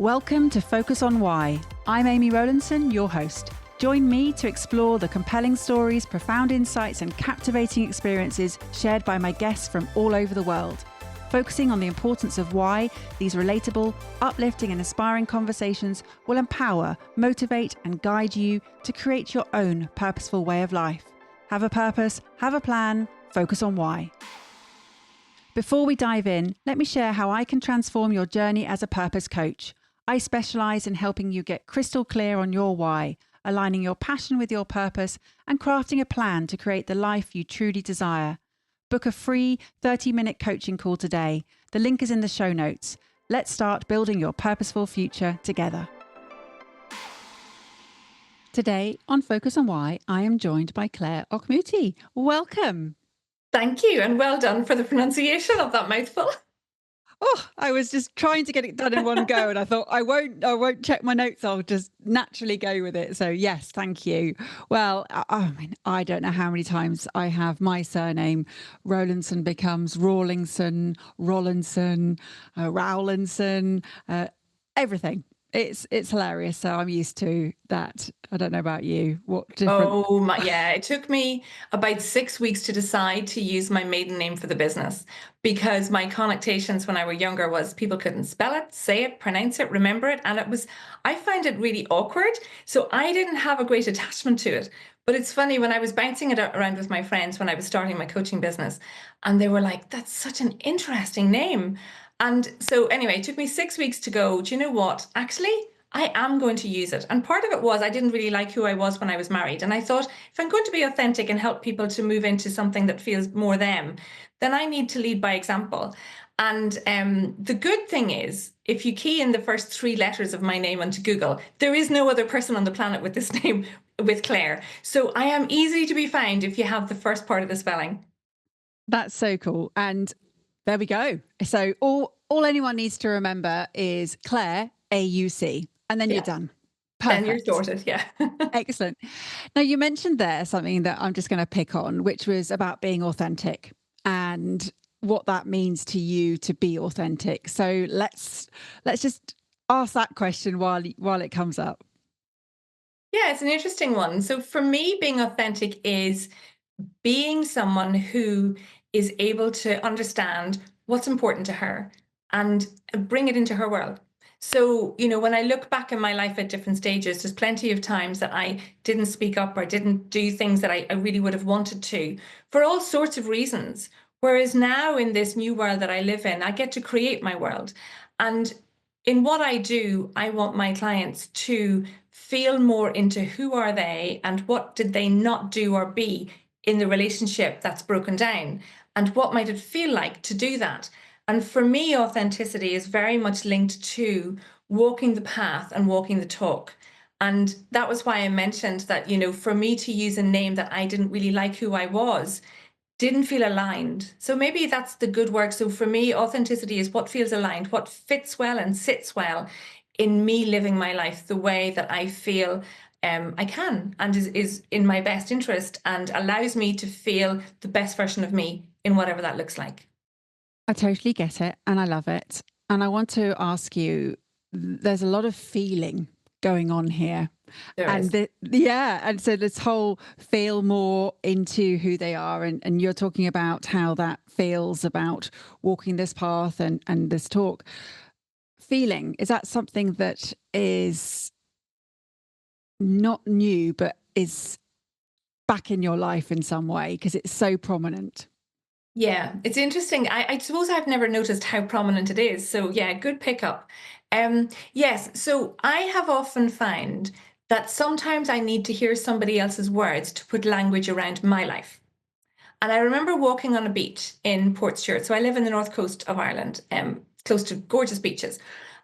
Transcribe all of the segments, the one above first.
Welcome to Focus on Why. I'm Amy Rowlandson, your host. Join me to explore the compelling stories, profound insights, and captivating experiences shared by my guests from all over the world. Focusing on the importance of why, these relatable, uplifting, and inspiring conversations will empower, motivate, and guide you to create your own purposeful way of life. Have a purpose, have a plan, focus on why. Before we dive in, let me share how I can transform your journey as a purpose coach. I specialize in helping you get crystal clear on your why, aligning your passion with your purpose, and crafting a plan to create the life you truly desire. Book a free 30-minute coaching call today. The link is in the show notes. Let's start building your purposeful future together. Today on Focus on Why, I am joined by Claire Auchmuty. Welcome. Thank you, and well done for the pronunciation of that mouthful. Oh, I was just trying to get it done in one go, and I thought I won't check my notes. I'll just naturally go with it. So yes, thank you. Well, I don't know how many times I have my surname Rowlandson becomes Rawlingson, Rollinson, Rowlandson, everything. It's hilarious. So I'm used to that. I don't know about you. What different? Yeah. It took me about 6 weeks to decide to use my maiden name for the business because my connotations when I were younger was people couldn't spell it, say it, pronounce it, remember it. And I find it really awkward. So I didn't have a great attachment to it. But it's funny, when I was bouncing it around with my friends when I was starting my coaching business, and they were like, that's such an interesting name. And so anyway, it took me 6 weeks to go, do you know what? Actually, I am going to use it. And part of it was I didn't really like who I was when I was married. And I thought, if I'm going to be authentic and help people to move into something that feels more them, then I need to lead by example. And the good thing is, if you key in the first 3 letters of my name onto Google, there is no other person on the planet with this name, with Claire. So I am easy to be found if you have the first part of the spelling. That's so cool. And there we go. So all anyone needs to remember is Claire, AUC, and then you're done. Perfect. Then you're sorted, yeah. Excellent. Now, you mentioned there something that I'm just going to pick on, which was about being authentic and what that means to you to be authentic. So let's just ask that question while it comes up. Yeah, it's an interesting one. So for me, being authentic is being someone who is able to understand what's important to her and bring it into her world. So, when I look back in my life at different stages, there's plenty of times that I didn't speak up or didn't do things that I really would have wanted to for all sorts of reasons. Whereas now in this new world that I live in, I get to create my world. And in what I do, I want my clients to feel more into who are they and what did they not do or be in the relationship that's broken down, and what might it feel like to do that. And for me, authenticity is very much linked to walking the path and walking the talk. And that was why I mentioned that, for me to use a name that I didn't really like who I was, didn't feel aligned. So maybe that's the good work. So for me, authenticity is what feels aligned, what fits well and sits well in me living my life the way that I feel I can, and is in my best interest and allows me to feel the best version of me in whatever that looks like. I totally get it, and I love it. And I want to ask you, there's a lot of feeling going on here. And so this whole feel more into who they are, and you're talking about how that feels about walking this path and this talk. Feeling, is that something that is not new, but is back in your life in some way because it's so prominent? Yeah, it's interesting. I suppose I've never noticed how prominent it is. So yeah, good pickup. Yes, so I have often found that sometimes I need to hear somebody else's words to put language around my life. And I remember walking on a beach in Portstewart. So I live in the north coast of Ireland, close to gorgeous beaches.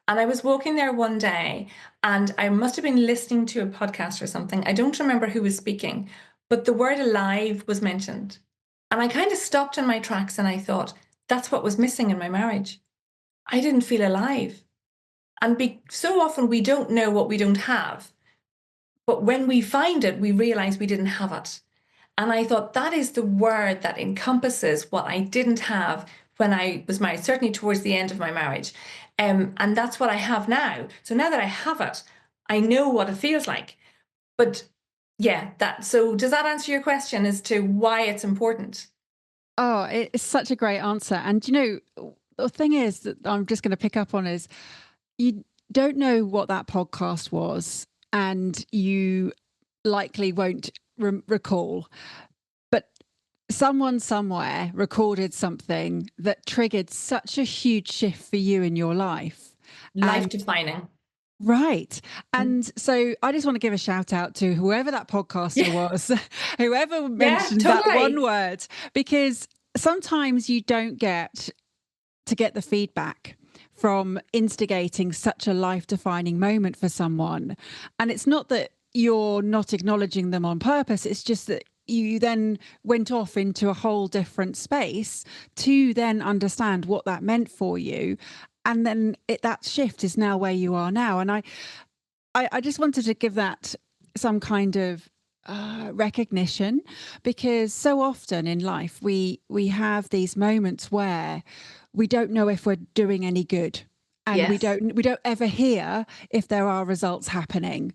And I was walking there one day, and I must have been listening to a podcast or something. I don't remember who was speaking, but the word alive was mentioned. And I kind of stopped in my tracks and I thought, that's what was missing in my marriage. I didn't feel alive. And so often we don't know what we don't have. But when we find it, we realize we didn't have it. And I thought that is the word that encompasses what I didn't have when I was married, certainly towards the end of my marriage. And that's what I have now. So now that I have it, I know what it feels like. But yeah, so does that answer your question as to why it's important? Oh, it's such a great answer. And, the thing is that I'm just going to pick up on is you don't know what that podcast was, and you likely won't recall. But someone somewhere recorded something that triggered such a huge shift for you in your life. Life defining. Right. And so I just want to give a shout out to whoever that podcaster Yeah, was, whoever yeah, mentioned that one totally. word, because sometimes you don't get to get the feedback from instigating such a life defining moment for someone. And it's not that you're not acknowledging them on purpose, it's just that you then went off into a whole different space to then understand what that meant for you. And then that shift is now where you are now. And I just wanted to give that some kind of recognition, because so often in life we have these moments where we don't know if we're doing any good, and we Yes, don't ever hear if there are results happening.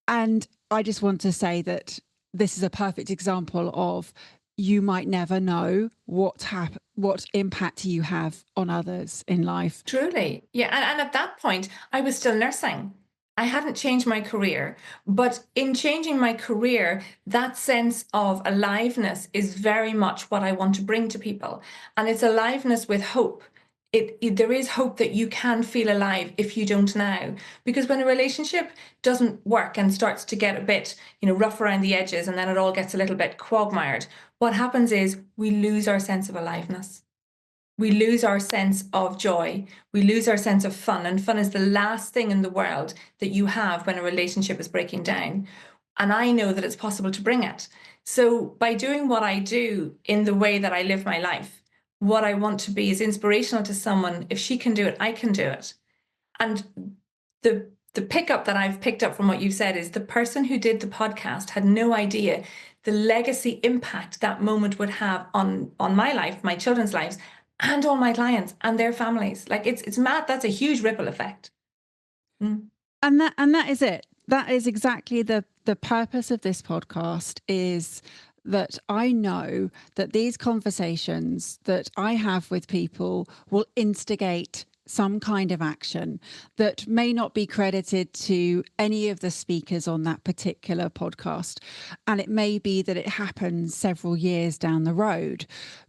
And I just want to say that this is a perfect example of, you might never know what impact you have on others in life. truly. Yeah. And at that point, I was still nursing. I hadn't changed my career, but in changing my career, that sense of aliveness is very much what I want to bring to people. And it's aliveness with hope. There is hope that you can feel alive if you don't now. Because when a relationship doesn't work and starts to get a bit, rough around the edges, and then it all gets a little bit quagmired, what happens is we lose our sense of aliveness. We lose our sense of joy. We lose our sense of fun. And fun is the last thing in the world that you have when a relationship is breaking down. And I know that it's possible to bring it. So by doing what I do in the way that I live my life, what I want to be is inspirational to someone. If she can do it, I can do it. And the pickup that I've picked up from what you've said is the person who did the podcast had no idea the legacy impact that moment would have on my life, my children's lives, and all my clients and their families. Like it's mad. That's a huge ripple effect. Mm. And that is it. That is exactly the purpose of this podcast, is that I know that these conversations that I have with people will instigate some kind of action that may not be credited to any of the speakers on that particular podcast. And it may be that it happens several years down the road.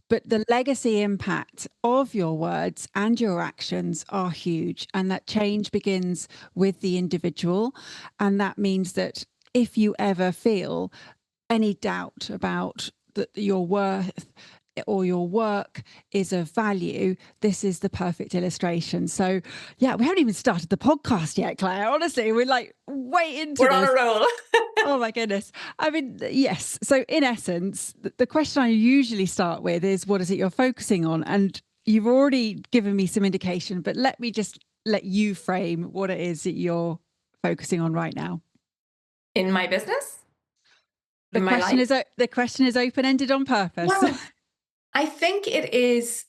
But the legacy impact of your words and your actions are huge. And that change begins with the individual. And that means that if you ever feel any doubt about that your worth or your work is of value, this is the perfect illustration. So, yeah, we haven't even started the podcast yet, Claire. Honestly, we're like way into We're on this. a roll. Oh my goodness. I mean, yes. So in essence, the question I usually start with is, what is it you're focusing on? And you've already given me some indication, but let me just let you frame what it is that you're focusing on right now. In my business, The in my question life. is open-ended on purpose. Well, I think it is,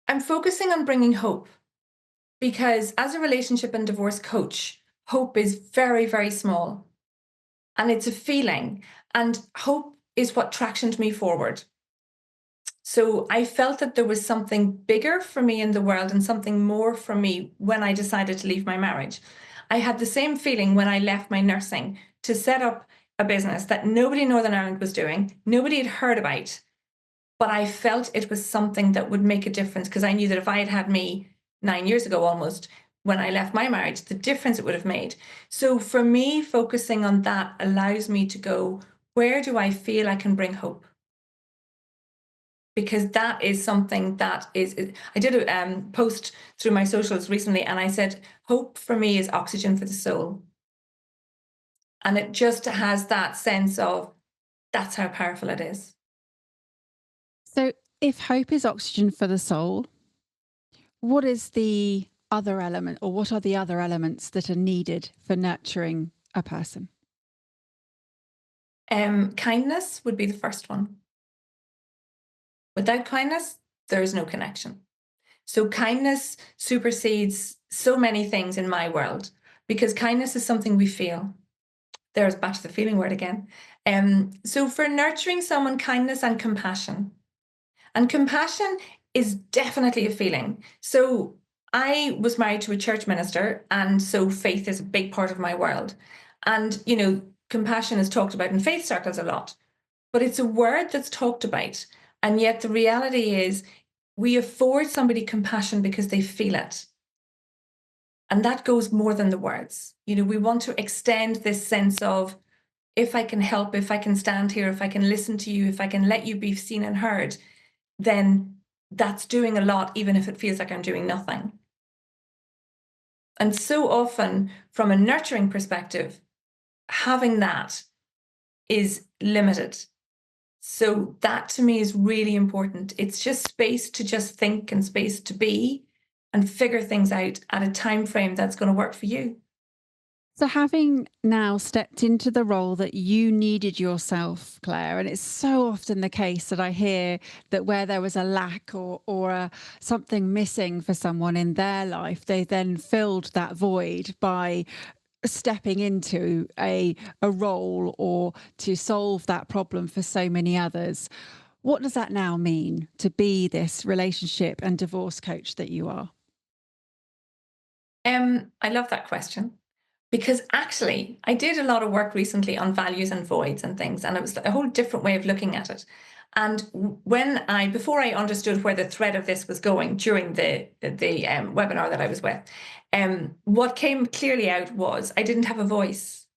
I'm focusing on bringing hope, because as a relationship and divorce coach, hope is very, very small. And it's a feeling. And hope is what tractioned me forward. So I felt that there was something bigger for me in the world and something more for me when I decided to leave my marriage. I had the same feeling when I left my nursing to set up a business that nobody in Northern Ireland was doing, nobody had heard about, but I felt it was something that would make a difference, because I knew that if I had had me 9 years ago almost, when I left my marriage, the difference it would have made. So for me, focusing on that allows me to go, where do I feel I can bring hope? Because that is something that is, I did a post through my socials recently, and I said, hope for me is oxygen for the soul. And it just has that sense of, that's how powerful it is. So if hope is oxygen for the soul, what is the other element, or what are the other elements that are needed for nurturing a person? Kindness would be the first one. Without kindness, there is no connection. So kindness supersedes so many things in my world, because kindness is something we feel. There's back to the feeling word again. So for nurturing someone, kindness and compassion. And compassion is definitely a feeling. So I was married to a church minister, and so faith is a big part of my world. And, compassion is talked about in faith circles a lot, but it's a word that's talked about. And yet the reality is we afford somebody compassion because they feel it. And that goes more than the words. We want to extend this sense of, if I can help, if I can stand here, if I can listen to you, if I can let you be seen and heard, then that's doing a lot, even if it feels like I'm doing nothing. And so often, from a nurturing perspective, having that is limited. So that to me is really important. It's just space to just think and space to be and figure things out at a time frame that's going to work for you. So, having now stepped into the role that you needed yourself, Claire, and it's so often the case that I hear that where there was a lack or something missing for someone in their life, they then filled that void by stepping into a role or to solve that problem for so many others. What does that now mean to be this relationship and divorce coach that you are? I love that question. Because actually, I did a lot of work recently on values and voids and things, and it was a whole different way of looking at it. And before I understood where the thread of this was going during the webinar that I was with, what came clearly out was I didn't have a voice.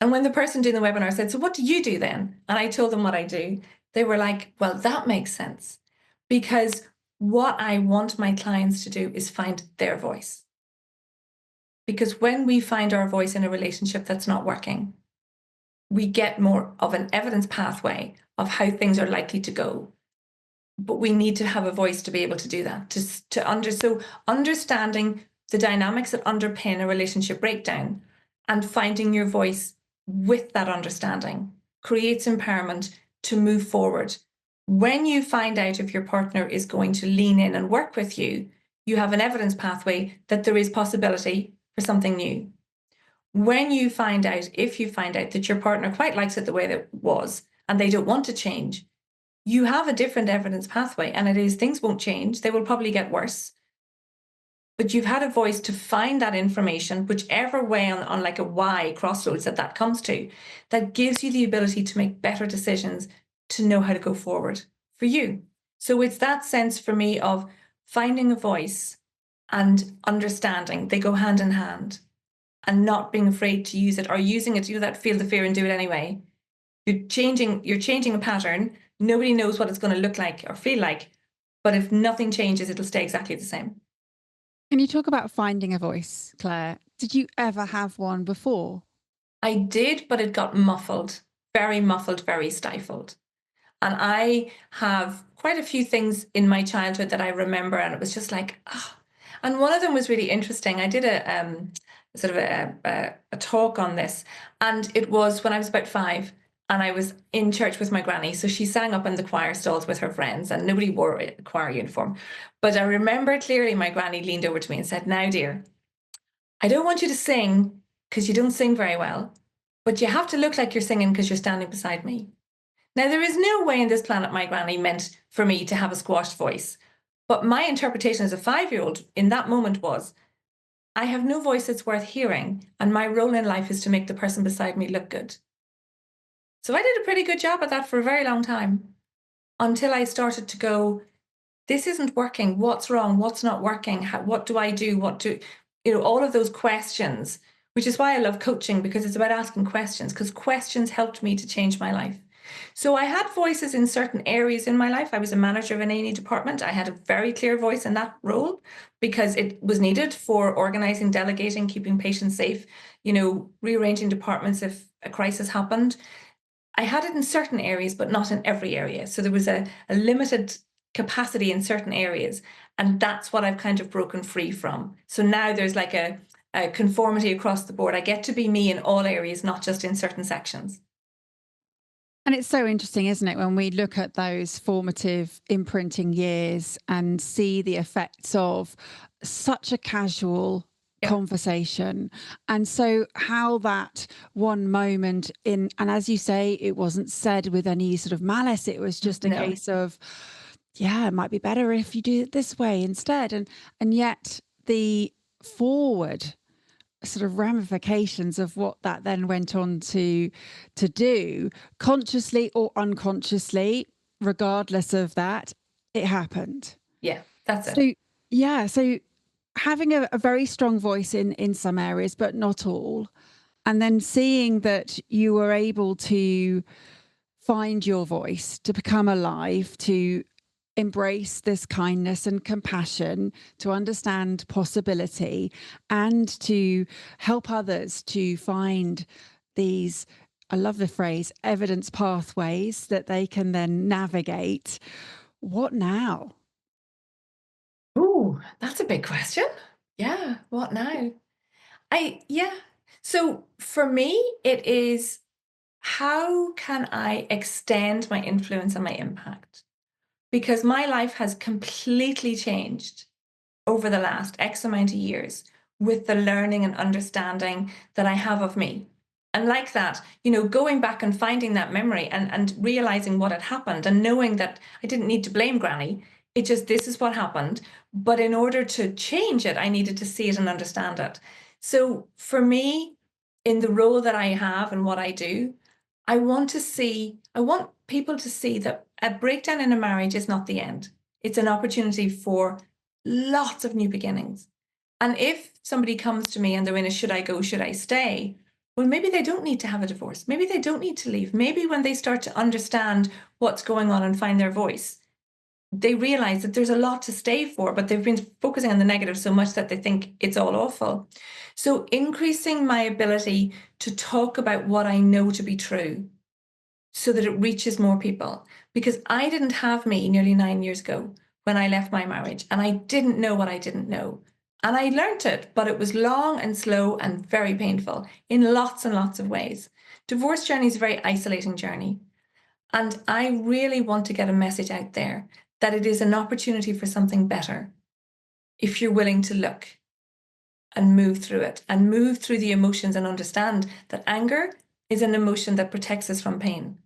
And when the person doing the webinar said, "So what do you do then?" and I told them what I do, they were like, "Well, that makes sense," because what I want my clients to do is find their voice. Because when we find our voice in a relationship that's not working, we get more of an evidence pathway of how things are likely to go. But we need to have a voice to be able to do that. So understanding the dynamics that underpin a relationship breakdown and finding your voice with that understanding creates empowerment to move forward. When you find out if your partner is going to lean in and work with you, you have an evidence pathway that there is possibility for something new. When you find out, if you find out that your partner quite likes it the way that it was and they don't want to change, you have a different evidence pathway, and it is things won't change. They will probably get worse. But you've had a voice to find that information, whichever way on like a Y crossroads that comes to, that gives you the ability to make better decisions, to know how to go forward for you. So it's that sense for me of finding a voice and understanding. They go hand in hand. And not being afraid to use it, or using it, feel the fear and do it anyway. You're changing a pattern. Nobody knows what it's going to look like or feel like, but if nothing changes, it'll stay exactly the same. Can you talk about finding a voice, Claire? Did you ever have one before? I did, but it got muffled, very stifled. And I have quite a few things in my childhood that I remember, and it was just like, ah. And one of them was really interesting. I did a sort of a talk on this, and it was when I was about 5, and I was in church with my granny. So she sang up in the choir stalls with her friends, and nobody wore a choir uniform. But I remember clearly my granny leaned over to me and said, "Now, dear, I don't want you to sing because you don't sing very well, but you have to look like you're singing because you're standing beside me." Now, there is no way in this planet my granny meant for me to have a squashed voice. But my interpretation as a 5-year-old in that moment was, I have no voice that's worth hearing, and my role in life is to make the person beside me look good. So I did a pretty good job at that for a very long time, until I started to go, this isn't working. What's wrong? What's not working? What do I do? All of those questions, which is why I love coaching, because it's about asking questions, because questions helped me to change my life. So I had voices in certain areas in my life. I was a manager of an A&E department. I had a very clear voice in that role because it was needed for organizing, delegating, keeping patients safe, rearranging departments if a crisis happened. I had it in certain areas, but not in every area. So there was a limited capacity in certain areas. And that's what I've kind of broken free from. So now there's like a conformity across the board. I get to be me in all areas, not just in certain sections. And it's so interesting, isn't it, when we look at those formative imprinting years and see the effects of such a casual Yeah. conversation. And so how that one moment in, and as you say, it wasn't said with any sort of malice, it was just a No. case of, yeah, it might be better if you do it this way instead. And yet the forward sort of ramifications of what that then went on to do, consciously or unconsciously, regardless of that, it happened. Yeah, that's it. So yeah, so having a very strong voice in some areas, but not all, and then seeing that you were able to find your voice, to become alive, to embrace this kindness and compassion, to understand possibility, and to help others to find these, I love the phrase, evidence pathways that they can then navigate. What now? Ooh, that's a big question. Yeah, what now? Yeah. So for me, it is, how can I extend my influence and my impact? Because my life has completely changed over the last X amount of years with the learning and understanding that I have of me. And like that, going back and finding that memory and realizing what had happened and knowing that I didn't need to blame Granny. It just, this is what happened. But in order to change it, I needed to see it and understand it. So for me, in the role that I have and what I do, I want people to see that a breakdown in a marriage is not the end. It's an opportunity for lots of new beginnings. And if somebody comes to me and they're in a should I go, should I stay? Well, maybe they don't need to have a divorce. Maybe they don't need to leave. Maybe when they start to understand what's going on and find their voice, they realize that there's a lot to stay for, but they've been focusing on the negative so much that they think it's all awful. So increasing my ability to talk about what I know to be true so that it reaches more people. Because I didn't have me nearly 9 years ago when I left my marriage, and I didn't know what I didn't know. And I learned it, but it was long and slow and very painful in lots and lots of ways. Divorce journey is a very isolating journey. And I really want to get a message out there that it is an opportunity for something better if you're willing to look and move through it and move through the emotions and understand that anger is an emotion that protects us from pain.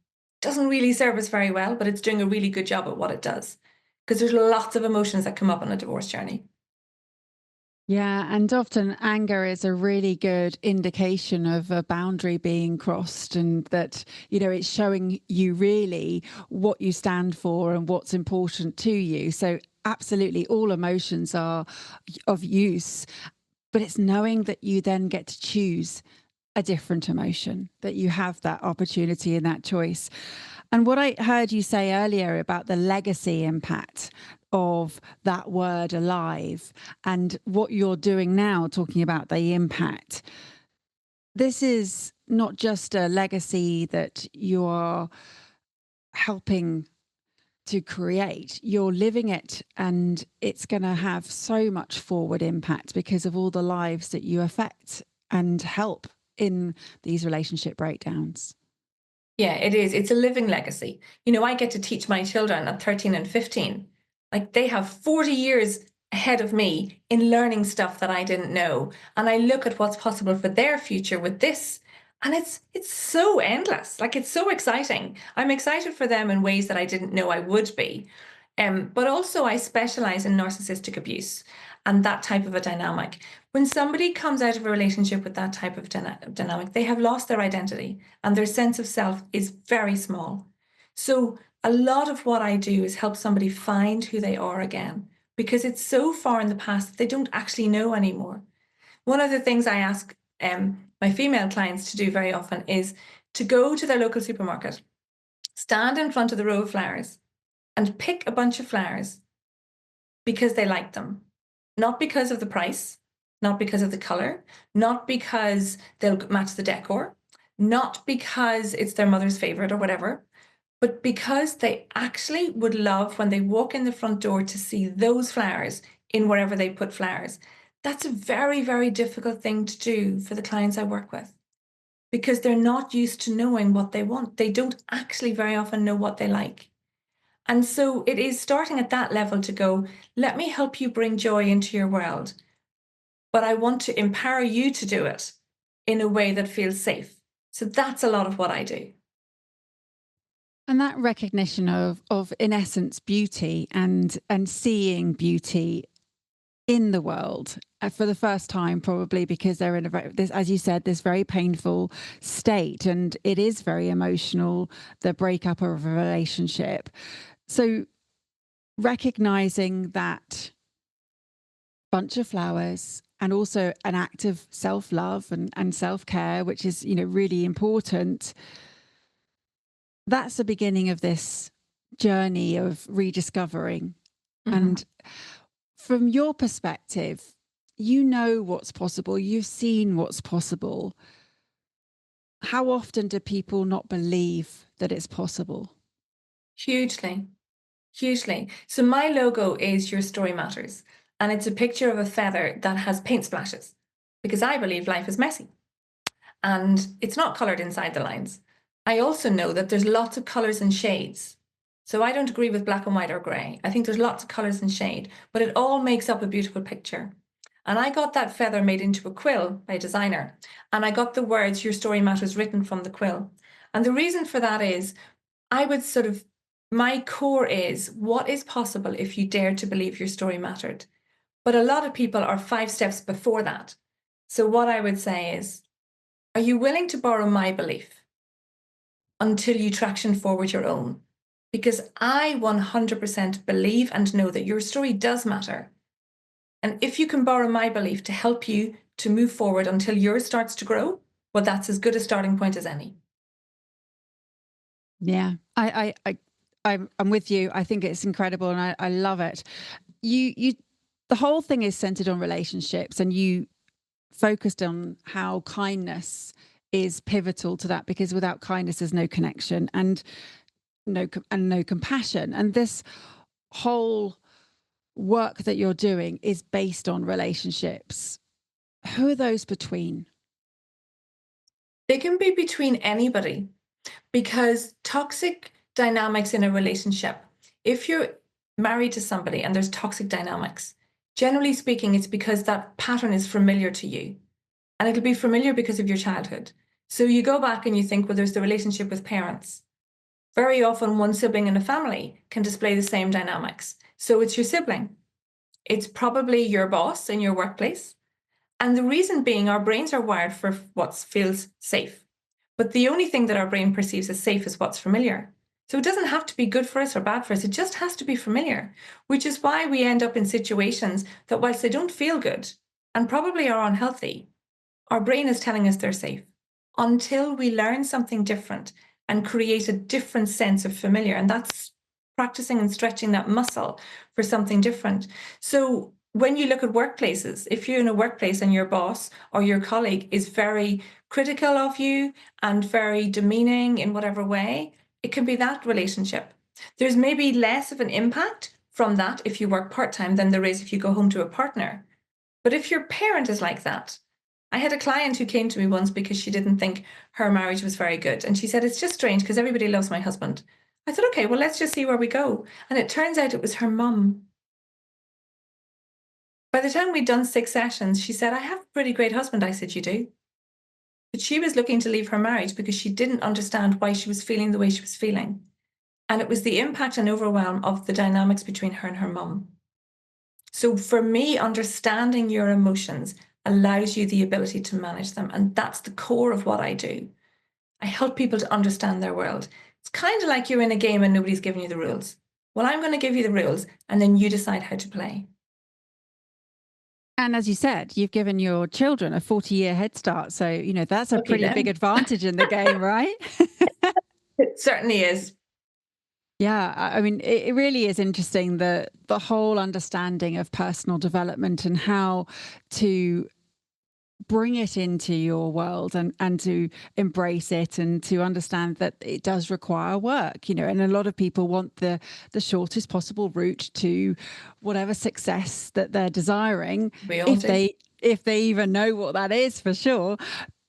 Doesn't really serve us very well, but it's doing a really good job at what it does. Because there's lots of emotions that come up on a divorce journey. Yeah, and often anger is a really good indication of a boundary being crossed, and that, it's showing you really what you stand for and what's important to you. So absolutely all emotions are of use, but it's knowing that you then get to choose a different emotion, that you have that opportunity and that choice. And what I heard you say earlier about the legacy impact of that word alive, and what you're doing now, talking about the impact, this is not just a legacy that you are helping to create, you're living it, and it's going to have so much forward impact because of all the lives that you affect and help in these relationship breakdowns. Yeah, it is. It's a living legacy. I get to teach my children at 13 and 15. Like, they have 40 years ahead of me in learning stuff that I didn't know. And I look at what's possible for their future with this. And it's so endless. Like, it's so exciting. I'm excited for them in ways that I didn't know I would be. But also I specialize in narcissistic abuse and that type of a dynamic. When somebody comes out of a relationship with that type of dynamic, they have lost their identity and their sense of self is very small. So a lot of what I do is help somebody find who they are again, because it's so far in the past that they don't actually know anymore. One of the things I ask my female clients to do very often is to go to their local supermarket, stand in front of the row of flowers, and pick a bunch of flowers because they like them. Not because of the price, not because of the color, not because they'll match the decor, not because it's their mother's favorite or whatever, but because they actually would love when they walk in the front door to see those flowers in wherever they put flowers. That's a very, very difficult thing to do for the clients I work with, because they're not used to knowing what they want. They don't actually very often know what they like. And so it is starting at that level to go, let me help you bring joy into your world, but I want to empower you to do it in a way that feels safe. So that's a lot of what I do. And that recognition of in essence beauty and seeing beauty in the world for the first time, probably because they're in this, as you said, this very painful state, and it is very emotional, the breakup of a relationship. So recognizing that bunch of flowers and also an act of self-love and self-care, which is, really important. That's the beginning of this journey of rediscovering. And from your perspective, you know what's possible. You've seen what's possible. How often do people not believe that it's possible? Hugely, hugely. So my logo is Your Story Matters, and it's a picture of a feather that has paint splashes, because I believe life is messy and it's not colored inside the lines. I also know that there's lots of colors and shades. So I don't agree with black and white or gray. I think there's lots of colors and shade, but it all makes up a beautiful picture. And I got that feather made into a quill by a designer. And I got the words, Your Story Matters, written from the quill. And the reason for that is I would my core is what is possible if you dare to believe your story mattered. But a lot of people are 5 steps before that. So what I would say is, are you willing to borrow my belief until you traction forward your own? Because I 100% believe and know that your story does matter. And if you can borrow my belief to help you to move forward until yours starts to grow, well, that's as good a starting point as any. Yeah, I'm with you. I think it's incredible, and I love it. The whole thing is centered on relationships, and you focused on how kindness is pivotal to that, because without kindness, there's no connection and no compassion. And this whole work that you're doing is based on relationships. Who are those between? They can be between anybody, because toxic dynamics in a relationship, if you're married to somebody and there's toxic dynamics, generally speaking, it's because that pattern is familiar to you. And it'll be familiar because of your childhood. So you go back and you think, well, there's the relationship with parents. Very often, one sibling in a family can display the same dynamics. So it's your sibling. It's probably your boss in your workplace. And the reason being, our brains are wired for what feels safe. But the only thing that our brain perceives as safe is what's familiar. So it doesn't have to be good for us or bad for us. It just has to be familiar, which is why we end up in situations that, whilst they don't feel good and probably are unhealthy, our brain is telling us they're safe until we learn something different and create a different sense of familiar. And that's practicing and stretching that muscle for something different. So when you look at workplaces, if you're in a workplace and your boss or your colleague is very critical of you and very demeaning in whatever way, it can be that relationship. There's maybe less of an impact from that if you work part-time than there is if you go home to a partner. But if your parent is like that, I had a client who came to me once because she didn't think her marriage was very good. And she said, it's just strange because everybody loves my husband. I said, okay, well, let's just see where we go. And it turns out it was her mum. By the time we'd done 6 sessions, she said, I have a pretty great husband. I said, you do? But she was looking to leave her marriage because she didn't understand why she was feeling the way she was feeling. And it was the impact and overwhelm of the dynamics between her and her mum. So for me, understanding your emotions allows you the ability to manage them. And that's the core of what I do. I help people to understand their world. It's kind of like you're in a game and nobody's giving you the rules. Well, I'm going to give you the rules and then you decide how to play. And as you said, you've given your children a 40-year head start. So, that's a Lucky pretty them. big advantage in the game, right? It certainly is. Yeah, I mean, it really is interesting, the whole understanding of personal development and how to bring it into your world and to embrace it and to understand that it does require work, and a lot of people want the shortest possible route to whatever success that they're desiring, We all do. if they even know what that is for sure.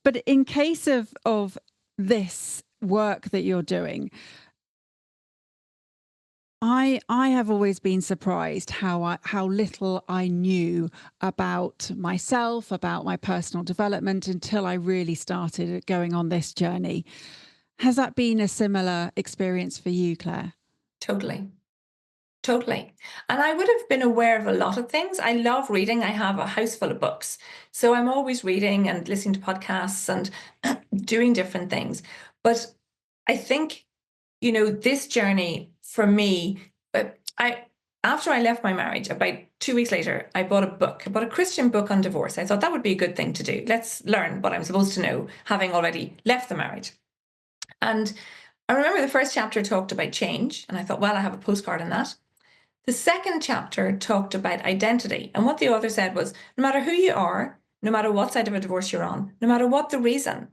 But in case of this work that you're doing, I have always been surprised how little I knew about myself, about my personal development until I really started going on this journey. Has that been a similar experience for you, Claire? Totally. Totally. And I would have been aware of a lot of things. I love reading. I have a house full of books. So I'm always reading and listening to podcasts and doing different things. But I think, this journey for me, I after I left my marriage, about 2 weeks later, I bought a book. I bought a Christian book on divorce. I thought that would be a good thing to do. Let's learn what I'm supposed to know, having already left the marriage. And I remember the first chapter talked about change, and I thought, well, I have a postcard on that. The second chapter talked about identity. And what the author said was, no matter who you are, no matter what side of a divorce you're on, no matter what the reason,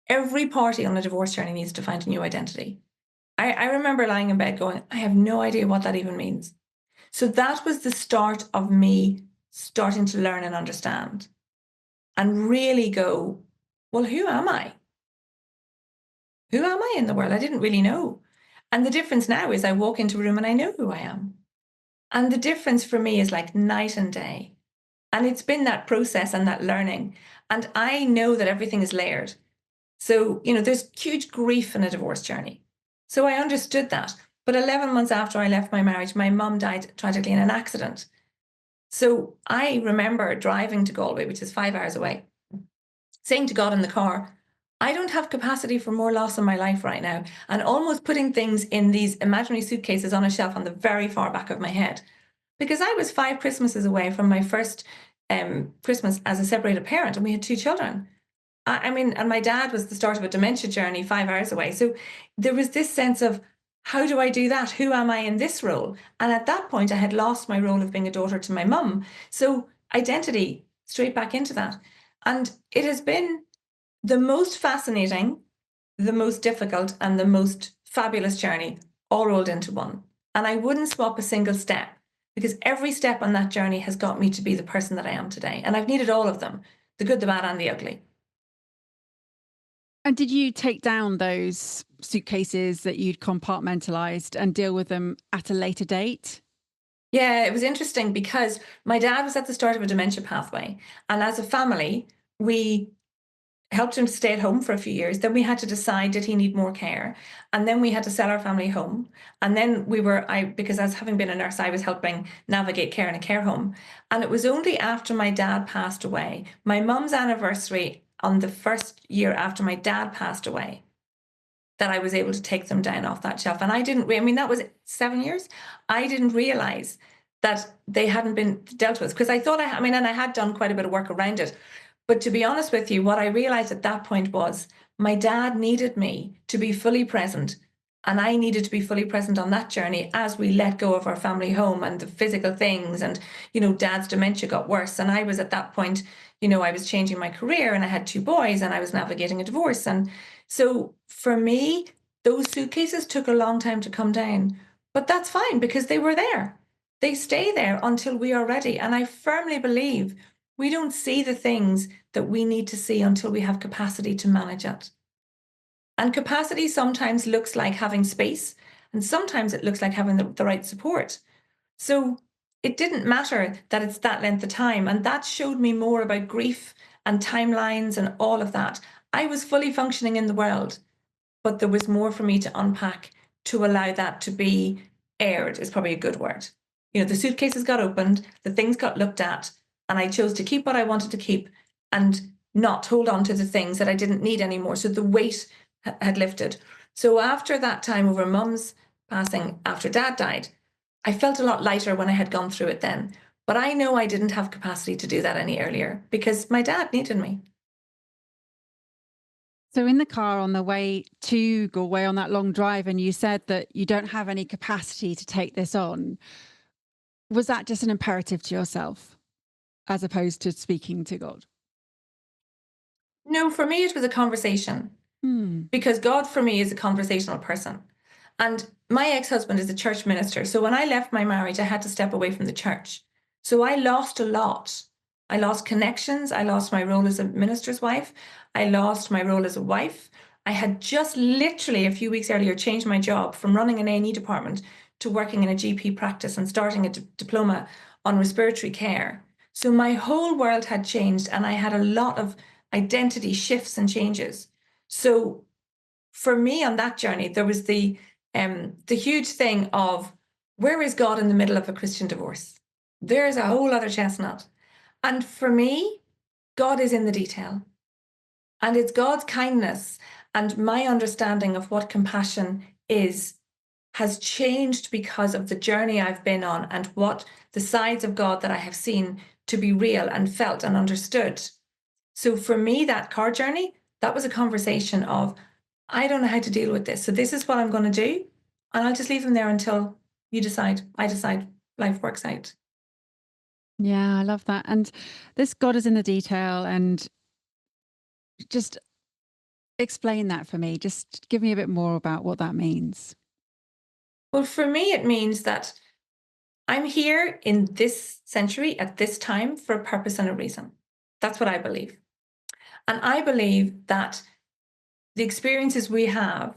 every party on a divorce journey needs to find a new identity. I remember lying in bed going, I have no idea what that even means. So that was the start of me starting to learn and understand and really go, well, who am I? Who am I in the world? I didn't really know. And the difference now is I walk into a room and I know who I am. And the difference for me is like night and day. And it's been that process and that learning. And I know that everything is layered. So, there's huge grief in a divorce journey. So I understood that. But 11 months after I left my marriage, my mum died tragically in an accident. So I remember driving to Galway, which is 5 hours away, saying to God in the car, I don't have capacity for more loss in my life right now, and almost putting things in these imaginary suitcases on a shelf on the very far back of my head. Because I was 5 Christmases away from my first Christmas as a separated parent, and we had 2 children. And my dad was the start of a dementia journey 5 hours away. So there was this sense of, how do I do that? Who am I in this role? And at that point, I had lost my role of being a daughter to my mum. So identity, straight back into that. And it has been the most fascinating, the most difficult, and the most fabulous journey all rolled into one. And I wouldn't swap a single step, because every step on that journey has got me to be the person that I am today. And I've needed all of them, the good, the bad, and the ugly. And did you take down those suitcases that you'd compartmentalized and deal with them at a later date? Yeah, it was interesting because my dad was at the start of a dementia pathway. And as a family, we helped him to stay at home for a few years. Then we had to decide, did he need more care? And then we had to sell our family home. And then because as having been a nurse, I was helping navigate care in a care home. And it was only after my dad passed away, my mum's anniversary on the first year after my dad passed away, that I was able to take them down off that shelf. And that was 7 years. I didn't realize that they hadn't been dealt with, because I thought and I had done quite a bit of work around it. But to be honest with you, what I realized at that point was my dad needed me to be fully present. And I needed to be fully present on that journey as we let go of our family home and the physical things. And, dad's dementia got worse. And I was at that point, I was changing my career and I had 2 boys and I was navigating a divorce. And so for me, those suitcases took a long time to come down. But that's fine, because they were there. They stay there until we are ready. And I firmly believe we don't see the things that we need to see until we have capacity to manage it. And capacity sometimes looks like having space, and sometimes it looks like having the right support. So it didn't matter that it's that length of time. And that showed me more about grief and timelines and all of that. I was fully functioning in the world, but there was more for me to unpack to allow that to be aired, is probably a good word. The suitcases got opened, the things got looked at, and I chose to keep what I wanted to keep and not hold on to the things that I didn't need anymore. So the weight had lifted. So after that time over mum's passing, after dad died, I felt a lot lighter when I had gone through it then. But I know I didn't have capacity to do that any earlier, because my dad needed me. So in the car on the way to Galway on that long drive, and you said that you don't have any capacity to take this on. Was that just an imperative to yourself as opposed to speaking to God? No, for me, it was a conversation. Because God for me is a conversational person. And my ex-husband is a church minister. So when I left my marriage, I had to step away from the church. So I lost a lot. I lost connections. I lost my role as a minister's wife. I lost my role as a wife. I had just literally a few weeks earlier changed my job from running an A&E department to working in a GP practice and starting a diploma on respiratory care. So my whole world had changed, and I had a lot of identity shifts and changes. So for me on that journey, there was the huge thing of, where is God in the middle of a Christian divorce? There's a whole other chestnut. And for me, God is in the detail. And it's God's kindness and my understanding of what compassion is has changed because of the journey I've been on and what the sides of God that I have seen to be real and felt and understood. So for me, that car journey, that was a conversation of, I don't know how to deal with this. So this is what I'm going to do. And I'll just leave him there until you decide, I decide, life works out. Yeah, I love that. And this God is in the detail, and just explain that for me. Just give me a bit more about what that means. Well, for me, it means that I'm here in this century at this time for a purpose and a reason. That's what I believe. And I believe that the experiences we have,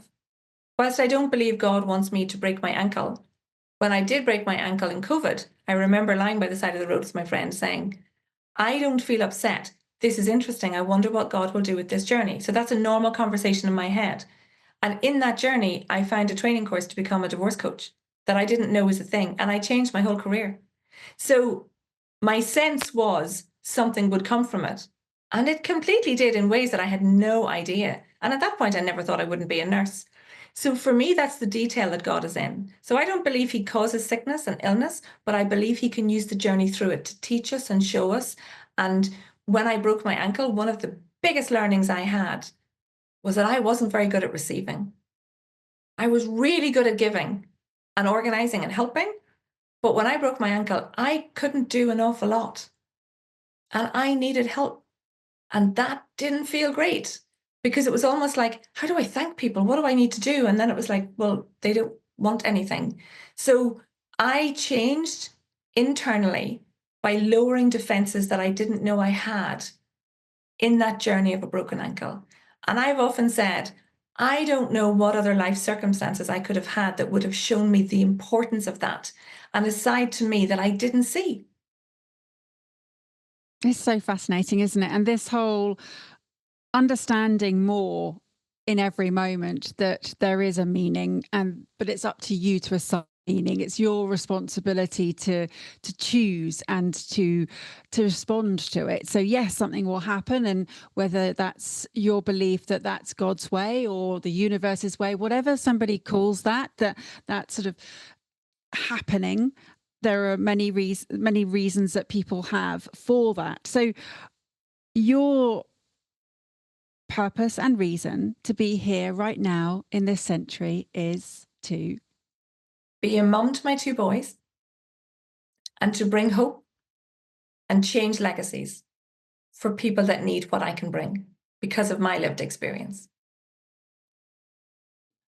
whilst I don't believe God wants me to break my ankle, when I did break my ankle in COVID, I remember lying by the side of the road with my friend saying, I don't feel upset. This is interesting. I wonder what God will do with this journey. So that's a normal conversation in my head. And in that journey, I found a training course to become a divorce coach that I didn't know was a thing. And I changed my whole career. So my sense was something would come from it. And it completely did, in ways that I had no idea. And at that point, I never thought I wouldn't be a nurse. So for me, that's the detail that God is in. So I don't believe he causes sickness and illness, but I believe he can use the journey through it to teach us and show us. And when I broke my ankle, one of the biggest learnings I had was that I wasn't very good at receiving. I was really good at giving and organizing and helping. But when I broke my ankle, I couldn't do an awful lot. And I needed help. And that didn't feel great, because it was almost like, how do I thank people? What do I need to do? And then it was like, well, they don't want anything. So I changed internally by lowering defenses that I didn't know I had in that journey of a broken ankle. And I've often said, I don't know what other life circumstances I could have had that would have shown me the importance of that, and a side to me that I didn't see. It's so fascinating, isn't it? And this whole understanding more in every moment that there is a meaning, but it's up to you to assign meaning. It's your responsibility to choose and to respond to it. So yes, something will happen, and whether that's your belief that that's God's way or the universe's way, whatever somebody calls that sort of happening, there are many reasons that people have for that. So your purpose and reason to be here right now in this century is to Be a mum to my two boys, and to bring hope and change legacies for people that need what I can bring because of my lived experience.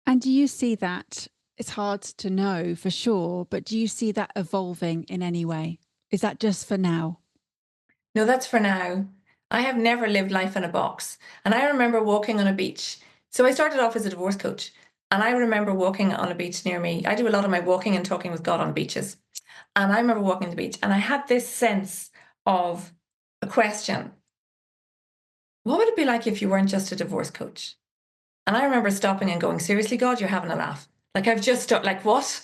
And do you see that? It's hard to know for sure, but do you see that evolving in any way? Is that just for now? No, that's for now. I have never lived life in a box. And I remember walking on a beach. So I started off as a divorce coach. And I remember walking on a beach near me. I do a lot of my walking and talking with God on beaches. And I remember walking the beach, and I had this sense of a question. What would it be like if you weren't just a divorce coach? And I remember stopping and going, seriously, God, you're having a laugh. Like, I've just started, like, what?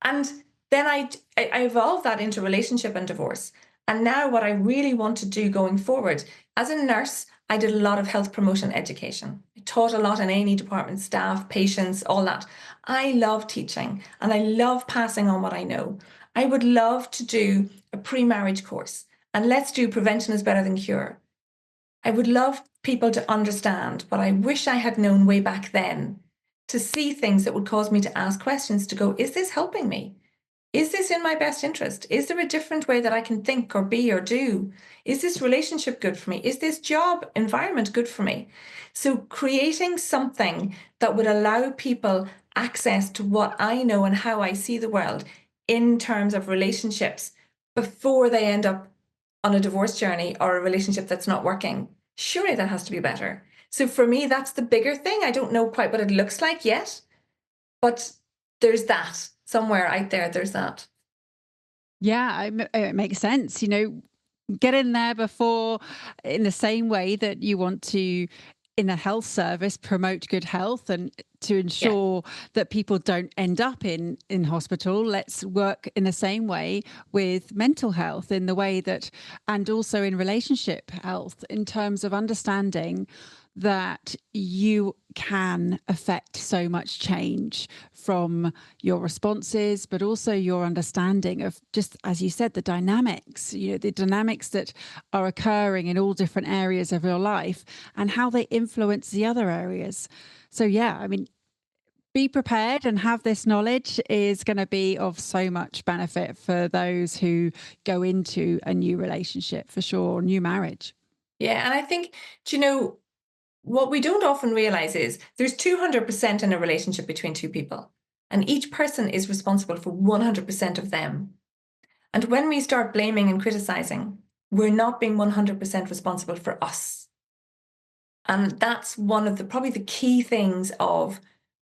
And then I evolved that into relationship and divorce. And now what I really want to do going forward, as a nurse, I did a lot of health promotion education. I taught a lot in A&E department, staff, patients, all that. I love teaching, and I love passing on what I know. I would love to do a pre-marriage course, and let's do prevention is better than cure. I would love people to understand what I wish I had known way back then, to see things that would cause me to ask questions, to go, is this helping me? Is this in my best interest? Is there a different way that I can think or be or do? Is this relationship good for me? Is this job environment good for me? So creating something that would allow people access to what I know and how I see the world in terms of relationships before they end up on a divorce journey or a relationship that's not working. Surely that has to be better. So for me, that's the bigger thing. I don't know quite what it looks like yet, but there's that somewhere out there. There's that. Yeah, it makes sense. Get in there before, in the same way that you want to, in a health service, promote good health and to Yeah. ensure that people don't end up in hospital. Let's work in the same way with mental health, in the way that, and also in relationship health, in terms of understanding that you can affect so much change from your responses, but also your understanding of, just as you said, the dynamics, the dynamics that are occurring in all different areas of your life and how they influence the other areas. So, yeah, I mean, be prepared, and have this knowledge is going to be of so much benefit for those who go into a new relationship, for sure, new marriage. Yeah. And I think, do you know, what we don't often realize is there's 200% in a relationship between two people, and each person is responsible for 100% of them. And when we start blaming and criticizing, we're not being 100% responsible for us. And that's one of the probably the key things of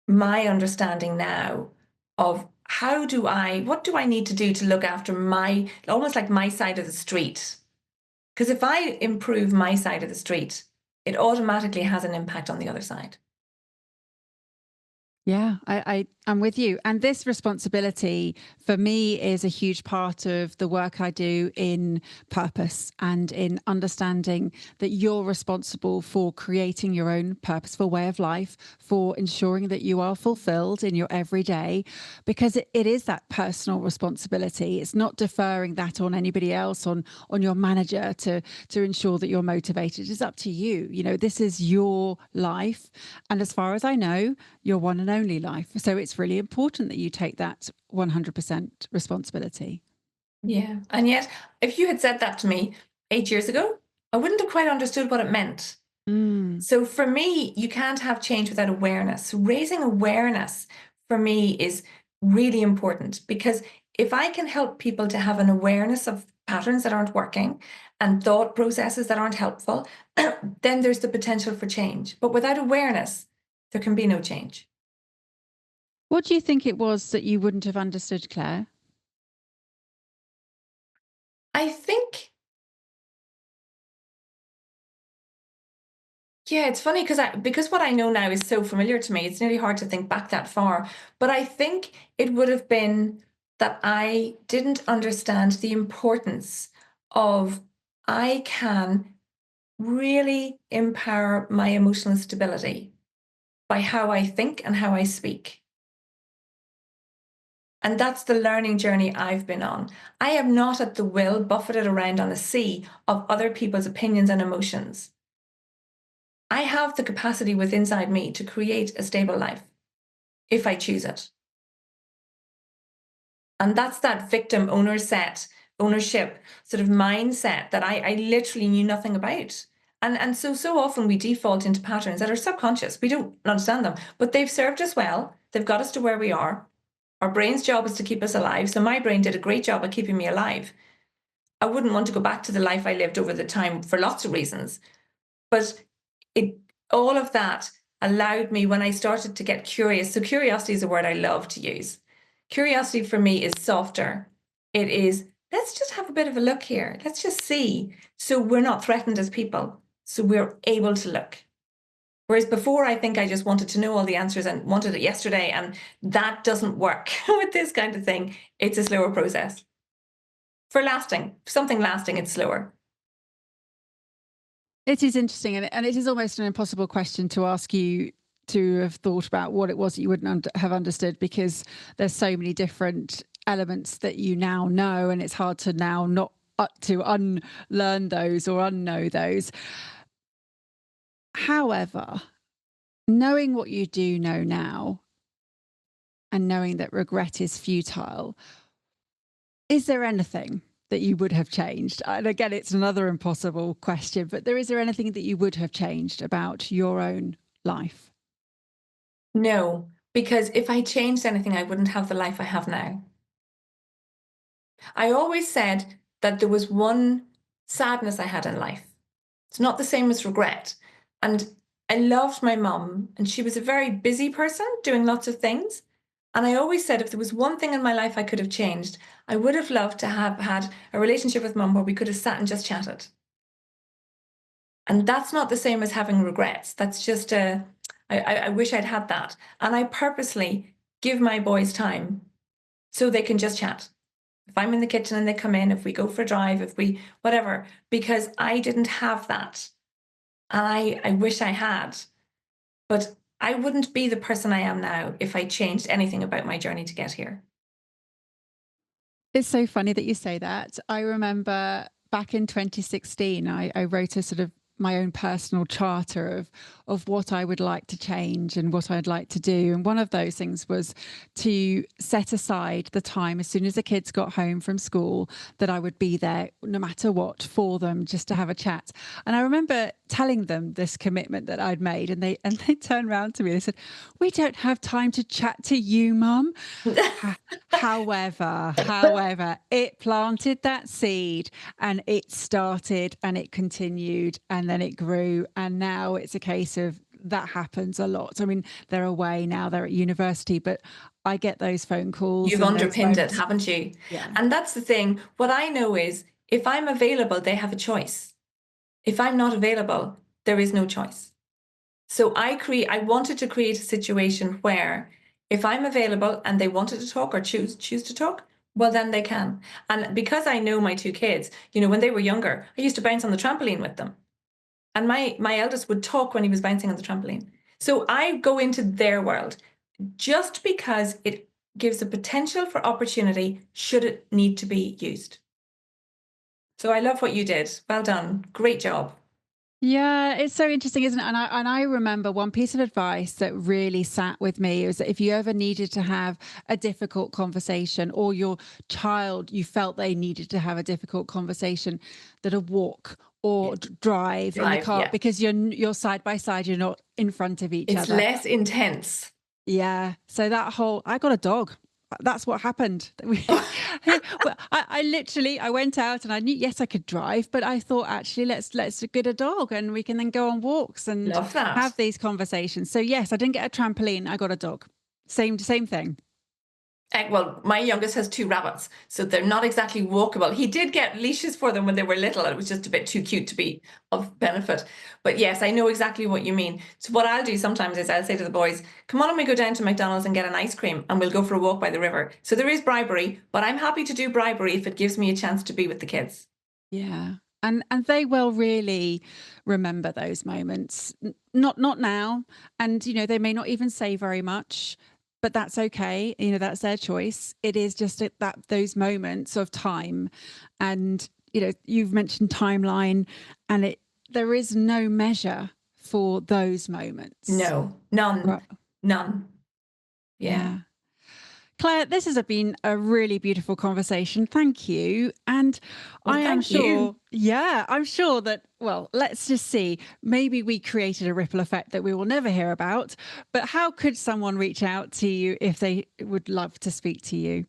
my understanding now of what do I need to do to look after my, almost like my side of the street? Because if I improve my side of the street, it automatically has an impact on the other side. Yeah, I'm with you. And this responsibility for me is a huge part of the work I do in purpose, and in understanding that you're responsible for creating your own purposeful way of life, for ensuring that you are fulfilled in your everyday, because it is that personal responsibility. It's not deferring that on anybody else, on your manager to ensure that you're motivated. It's up to you. This is your life. And as far as I know, your one and only life. So it's really important that you take that 100% responsibility. Yeah. And yet, if you had said that to me 8 years ago, I wouldn't have quite understood what it meant. Mm. So for me, you can't have change without awareness. So raising awareness for me is really important, because if I can help people to have an awareness of patterns that aren't working and thought processes that aren't helpful, then there's the potential for change. But without awareness, there can be no change. What do you think it was that you wouldn't have understood, Claire? I think, yeah, it's funny because what I know now is so familiar to me, it's nearly hard to think back that far. But I think it would have been that I didn't understand the importance of, I can really empower my emotional stability by how I think and how I speak. And that's the learning journey I've been on. I am not at the will buffeted around on a sea of other people's opinions and emotions. I have the capacity within inside me to create a stable life if I choose it. And that's that victim ownership sort of mindset that I literally knew nothing about. And so often we default into patterns that are subconscious. We don't understand them, but they've served us well. They've got us to where we are. Our brain's job is to keep us alive. So my brain did a great job at keeping me alive. I wouldn't want to go back to the life I lived over the time for lots of reasons. But it all of that allowed me, when I started to get curious. So curiosity is a word I love to use. Curiosity for me is softer. It is, let's just have a bit of a look here. Let's just see. So we're not threatened as people. So we're able to look. Whereas before, I think I just wanted to know all the answers and wanted it yesterday. And that doesn't work with this kind of thing. It's a slower process. For something lasting, it's slower. It is interesting, and it is almost an impossible question to ask you to have thought about what it was that you wouldn't have understood, because there's so many different elements that you now know, and it's hard to now not to unlearn those or unknow those. However, knowing what you do know now, and knowing that regret is futile, is there anything that you would have changed? And again, it's another impossible question, but is there anything that you would have changed about your own life? No, because if I changed anything, I wouldn't have the life I have now. I always said that there was one sadness I had in life. It's not the same as regret. And I loved my mum, and she was a very busy person doing lots of things. And I always said if there was one thing in my life I could have changed, I would have loved to have had a relationship with mum where we could have sat and just chatted. And that's not the same as having regrets. That's just I wish I'd had that. And I purposely give my boys time so they can just chat. If I'm in the kitchen and they come in, if we go for a drive, if we, whatever, because I didn't have that. And I wish I had. But I wouldn't be the person I am now if I changed anything about my journey to get here. It's so funny that you say that. I remember back in 2016, I wrote a sort of my own personal charter of what I would like to change and what I'd like to do. And one of those things was to set aside the time as soon as the kids got home from school that I would be there no matter what for them, just to have a chat. And I remember telling them this commitment that I'd made, and they turned around to me and they said, "We don't have time to chat to you, Mum." However, it planted that seed and it started and it continued and then it grew. And now it's a case of that happens a lot. I mean, they're away now, they're at university, but I get those phone calls. You've and those underpinned it, moments. haven't you? Yeah. And that's the thing. What I know is if I'm available, they have a choice. If I'm not available, there is no choice. So I wanted to create a situation where if I'm available and they wanted to talk or choose to talk, well, then they can. And because I know my two kids, when they were younger, I used to bounce on the trampoline with them. And my eldest would talk when he was bouncing on the trampoline. So I go into their world just because it gives a potential for opportunity should it need to be used. So I love what you did. Well done. Great job. Yeah, it's so interesting, isn't it? And I remember one piece of advice that really sat with me was that if you ever needed to have a difficult conversation, or your child, you felt they needed to have a difficult conversation, that a walk Yeah. or drive in the Drive, car, yeah. because you're side by side, you're not in front of each It's other. less intense. Yeah. So that whole, I got a dog. That's what happened. Well, I went out and I knew, yes, I could drive, but I thought actually let's get a dog and we can then go on walks and Love that. have these conversations. So yes, I didn't get a trampoline. I got a dog. Same thing. Well, my youngest has two rabbits, so they're not exactly walkable. He did get leashes for them when they were little, and it was just a bit too cute to be of benefit. But yes, I know exactly what you mean. So what I'll do sometimes is I'll say to the boys, come on and we go down to McDonald's and get an ice cream and we'll go for a walk by the river. So there is bribery, but I'm happy to do bribery if it gives me a chance to be with the kids. Yeah. And they will really remember those moments. Not now. And they may not even say very much, but that's okay. That's their choice. It is just that those moments of time. And you've mentioned timeline, and there is no measure for those moments. No, none. Right. None. Yeah. Claire, this has been a really beautiful conversation. Thank you. And Well, I am thank sure, you. yeah, I'm sure that, well, let's just see. Maybe we created a ripple effect that we will never hear about. But how could someone reach out to you if they would love to speak to you?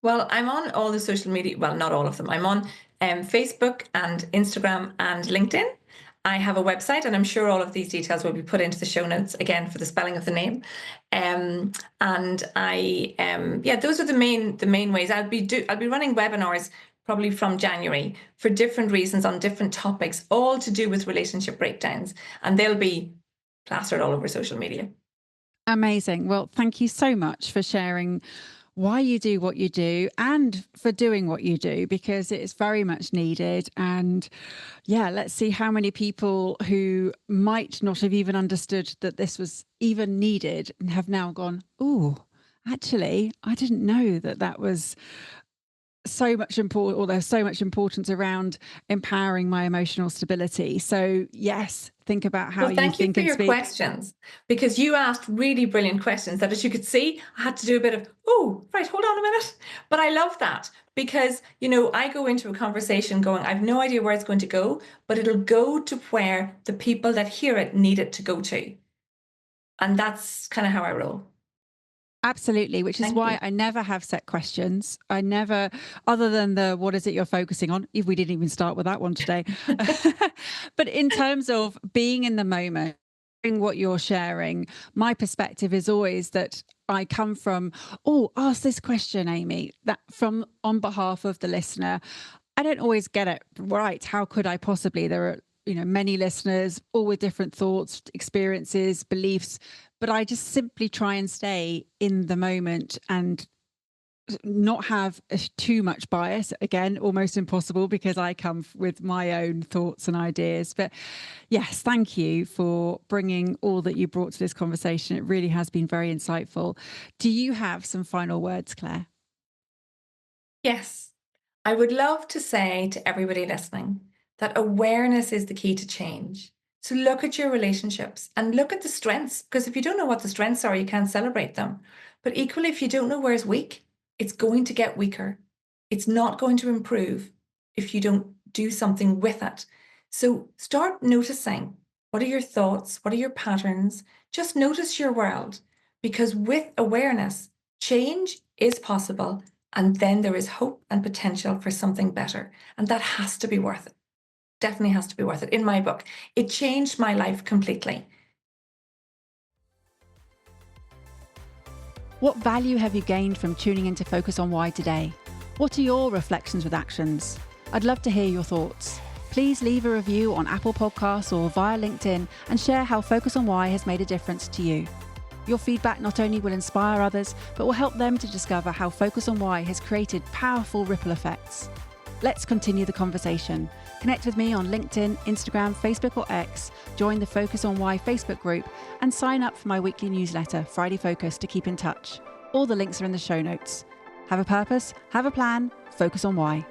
Well, I'm on all the social media. Well, not all of them. I'm on Facebook and Instagram and LinkedIn. I have a website, and I'm sure all of these details will be put into the show notes again for the spelling of the name. And yeah, those are the main ways. I'll be running webinars probably from January for different reasons on different topics, all to do with relationship breakdowns, and they'll be plastered all over social media. Amazing. Well, thank you so much for sharing why you do what you do and for doing what you do, because it is very much needed. And yeah, let's see how many people who might not have even understood that this was even needed and have now gone, oh, actually, I didn't know that was so much important, or there's so much importance around empowering my emotional stability. So yes, think about how Well, you thank you think for and your speak. questions, because you asked really brilliant questions that, as you could see, I had to do a bit of, oh, right, hold on a minute. But I love that because, I go into a conversation going, I've no idea where it's going to go, but it'll go to where the people that hear it need it to go to. And that's kind of how I roll. Absolutely, which is Thank why you. I never have set questions. I never, other than what is it you're focusing on? If we didn't even start with that one today. But in terms of being in the moment, what you're sharing, my perspective is always that I come from, ask this question, Amy, that from on behalf of the listener. I don't always get it right. How could I possibly? There are, many listeners, all with different thoughts, experiences, beliefs, but I just simply try and stay in the moment and not have too much bias. Again, almost impossible because I come with my own thoughts and ideas. But yes, thank you for bringing all that you brought to this conversation. It really has been very insightful. Do you have some final words, Claire? Yes, I would love to say to everybody listening that awareness is the key to change. So look at your relationships and look at the strengths, because if you don't know what the strengths are, you can't celebrate them. But equally, if you don't know where's weak, it's going to get weaker. It's not going to improve if you don't do something with it. So start noticing, what are your thoughts? What are your patterns? Just notice your world, because with awareness, change is possible. And then there is hope and potential for something better. And that has to be worth it. Definitely has to be worth it. In my book, it changed my life completely. What value have you gained from tuning into Focus on Why today? What are your reflections with actions? I'd love to hear your thoughts. Please leave a review on Apple Podcasts or via LinkedIn and share how Focus on Why has made a difference to you. Your feedback not only will inspire others, but will help them to discover how Focus on Why has created powerful ripple effects. Let's continue the conversation. Connect with me on LinkedIn, Instagram, Facebook or X, join the Focus on Why Facebook group, and sign up for my weekly newsletter, Friday Focus, to keep in touch. All the links are in the show notes. Have a purpose, have a plan, focus on why.